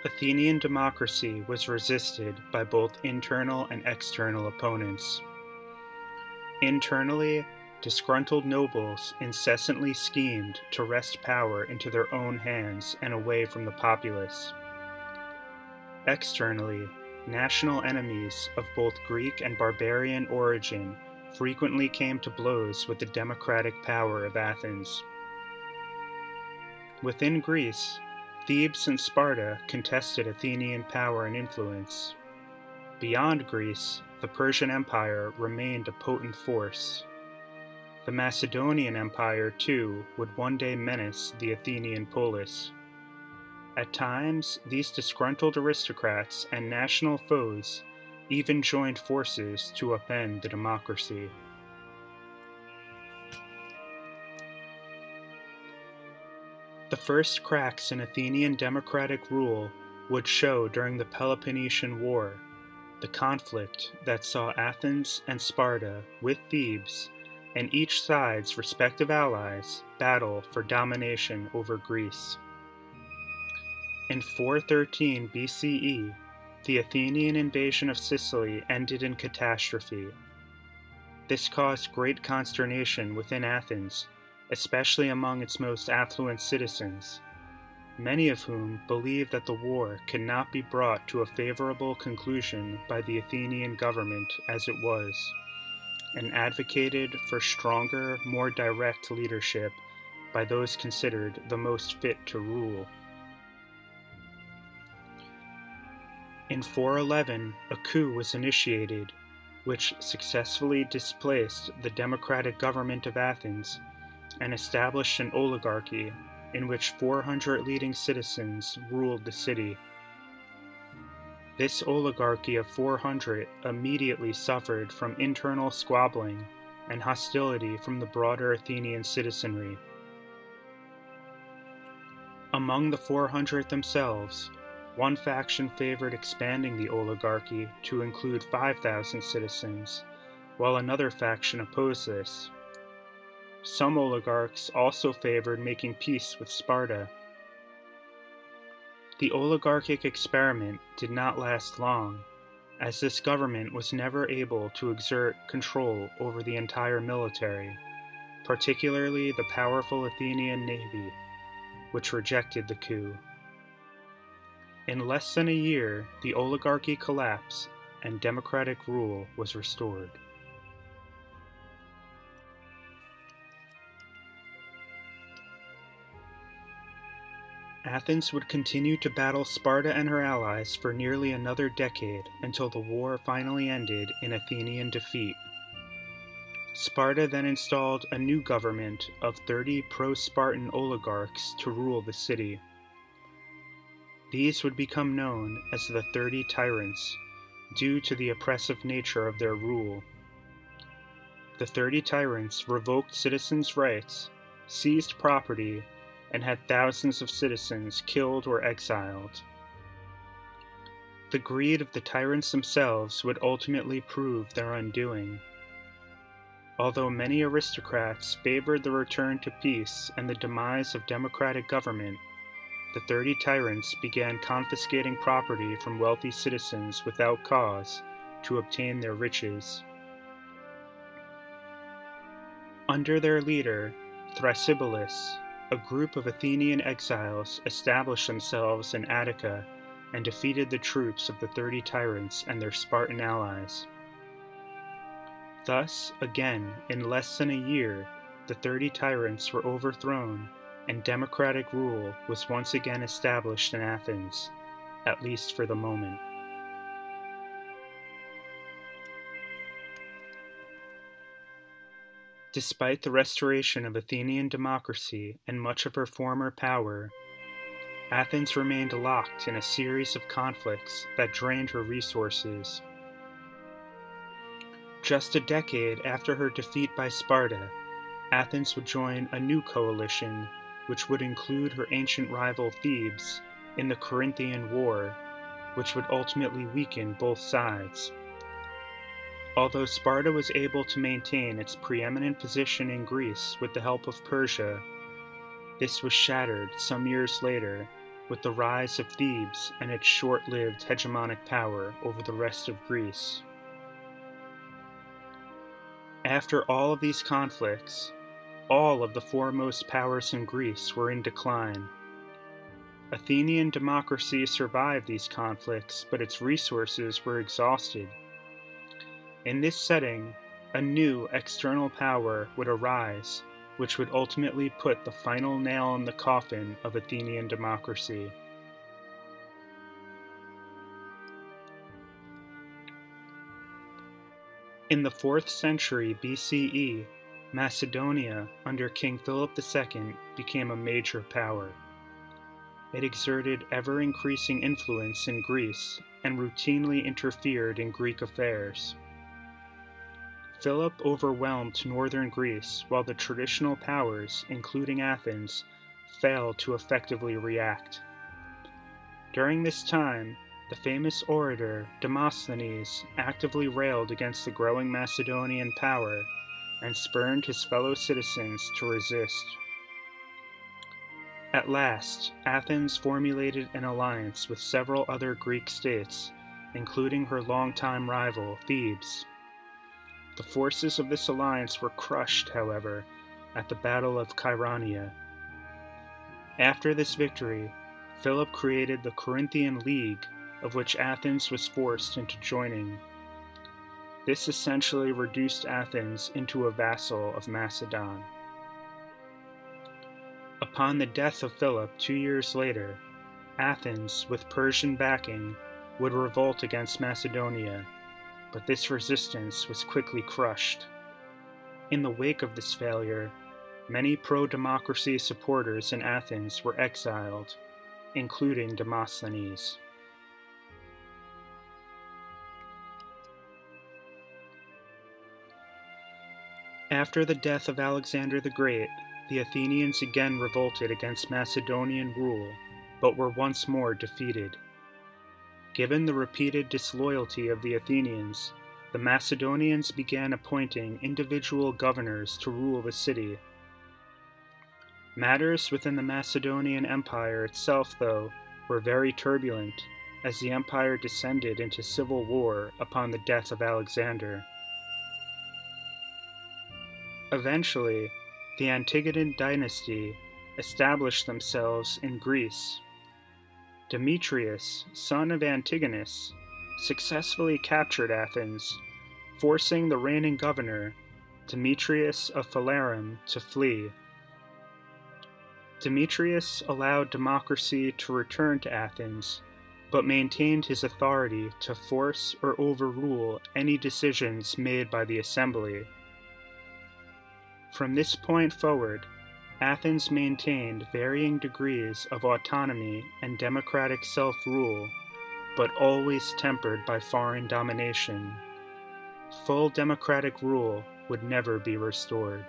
Athenian democracy was resisted by both internal and external opponents. Internally, disgruntled nobles incessantly schemed to wrest power into their own hands and away from the populace. Externally, national enemies of both Greek and barbarian origin frequently came to blows with the democratic power of Athens. Within Greece, Thebes and Sparta contested Athenian power and influence. Beyond Greece, the Persian Empire remained a potent force. The Macedonian Empire, too, would one day menace the Athenian polis. At times, these disgruntled aristocrats and national foes even joined forces to upend the democracy. The first cracks in Athenian democratic rule would show during the Peloponnesian War, the conflict that saw Athens and Sparta with Thebes and each side's respective allies battle for domination over Greece. In 413 BCE, the Athenian invasion of Sicily ended in catastrophe. This caused great consternation within Athens, especially among its most affluent citizens, many of whom believed that the war could not be brought to a favorable conclusion by the Athenian government as it was, and advocated for stronger, more direct leadership by those considered the most fit to rule. In 411, a coup was initiated, which successfully displaced the democratic government of Athens and established an oligarchy in which 400 leading citizens ruled the city. This oligarchy of 400 immediately suffered from internal squabbling and hostility from the broader Athenian citizenry. Among the 400 themselves, one faction favored expanding the oligarchy to include 5,000 citizens, while another faction opposed this. Some oligarchs also favored making peace with Sparta. The oligarchic experiment did not last long, as this government was never able to exert control over the entire military, particularly the powerful Athenian navy, which rejected the coup. In less than a year, the oligarchy collapsed and democratic rule was restored. Athens would continue to battle Sparta and her allies for nearly another decade until the war finally ended in Athenian defeat. Sparta then installed a new government of 30 pro-Spartan oligarchs to rule the city. These would become known as the 30 Tyrants, due to the oppressive nature of their rule. The 30 Tyrants revoked citizens' rights, seized property, and had thousands of citizens killed or exiled. The greed of the tyrants themselves would ultimately prove their undoing. Although many aristocrats favored the return to peace and the demise of democratic government, the 30 tyrants began confiscating property from wealthy citizens without cause to obtain their riches. Under their leader, Thrasybulus, a group of Athenian exiles established themselves in Attica and defeated the troops of the 30 tyrants and their Spartan allies. Thus, again, in less than a year, the 30 tyrants were overthrown and democratic rule was once again established in Athens, at least for the moment. Despite the restoration of Athenian democracy and much of her former power, Athens remained locked in a series of conflicts that drained her resources. Just a decade after her defeat by Sparta, Athens would join a new coalition which would include her ancient rival Thebes in the Corinthian War, which would ultimately weaken both sides. Although Sparta was able to maintain its preeminent position in Greece with the help of Persia, this was shattered some years later with the rise of Thebes and its short-lived hegemonic power over the rest of Greece. After all of these conflicts, all of the foremost powers in Greece were in decline. Athenian democracy survived these conflicts, but its resources were exhausted. In this setting, a new external power would arise, which would ultimately put the final nail in the coffin of Athenian democracy. In the 4th century BCE, Macedonia, under King Philip II, became a major power. It exerted ever-increasing influence in Greece and routinely interfered in Greek affairs. Philip overwhelmed northern Greece, while the traditional powers, including Athens, failed to effectively react. During this time, the famous orator Demosthenes actively railed against the growing Macedonian power and spurned his fellow citizens to resist. At last, Athens formulated an alliance with several other Greek states, including her longtime rival, Thebes. The forces of this alliance were crushed, however, at the Battle of Chaeronea. After this victory, Philip created the Corinthian League, of which Athens was forced into joining. This essentially reduced Athens into a vassal of Macedon. Upon the death of Philip 2 years later, Athens, with Persian backing, would revolt against Macedonia, but this resistance was quickly crushed. In the wake of this failure, many pro-democracy supporters in Athens were exiled, including Demosthenes. After the death of Alexander the Great, the Athenians again revolted against Macedonian rule, but were once more defeated. Given the repeated disloyalty of the Athenians, the Macedonians began appointing individual governors to rule the city. Matters within the Macedonian Empire itself, though, were very turbulent, as the empire descended into civil war upon the death of Alexander. Eventually, the Antigonid dynasty established themselves in Greece. Demetrius, son of Antigonus, successfully captured Athens, forcing the reigning governor, Demetrius of Phalerum, to flee. Demetrius allowed democracy to return to Athens, but maintained his authority to force or overrule any decisions made by the assembly. From this point forward, Athens maintained varying degrees of autonomy and democratic self-rule, but always tempered by foreign domination. Full democratic rule would never be restored.